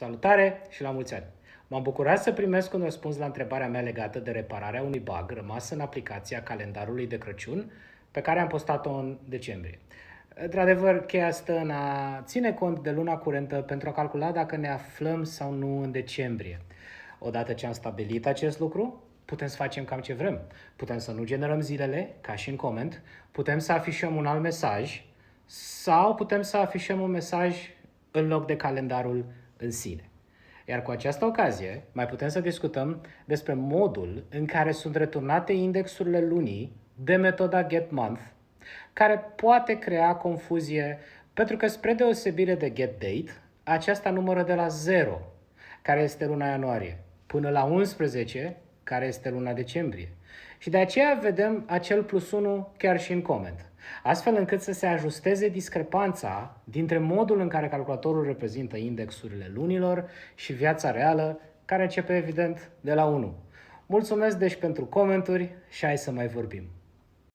Salutare și la mulți ani! M-am bucurat să primesc un răspuns la întrebarea mea legată de repararea unui bug rămas în aplicația calendarului de Crăciun pe care am postat-o în decembrie. Într-adevăr, cheia stă în a ține cont de luna curentă pentru a calcula dacă ne aflăm sau nu în decembrie. Odată ce am stabilit acest lucru, putem să facem cam ce vrem. Putem să nu generăm zilele, ca și în coment, putem să afișăm un alt mesaj sau putem să afișăm un mesaj în loc de calendarul în sine. Iar cu această ocazie, mai putem să discutăm despre modul în care sunt returnate indexurile lunii de metoda getMonth, care poate crea confuzie pentru că, spre deosebire de getDate, aceasta numără de la 0, care este luna ianuarie, până la 11, care este luna decembrie. Și de aceea vedem acel +1 chiar și în coment, astfel încât să se ajusteze discrepanța dintre modul în care calculatorul reprezintă indexurile lunilor și viața reală, care începe evident de la 1. Mulțumesc deci pentru comenturi și hai să mai vorbim.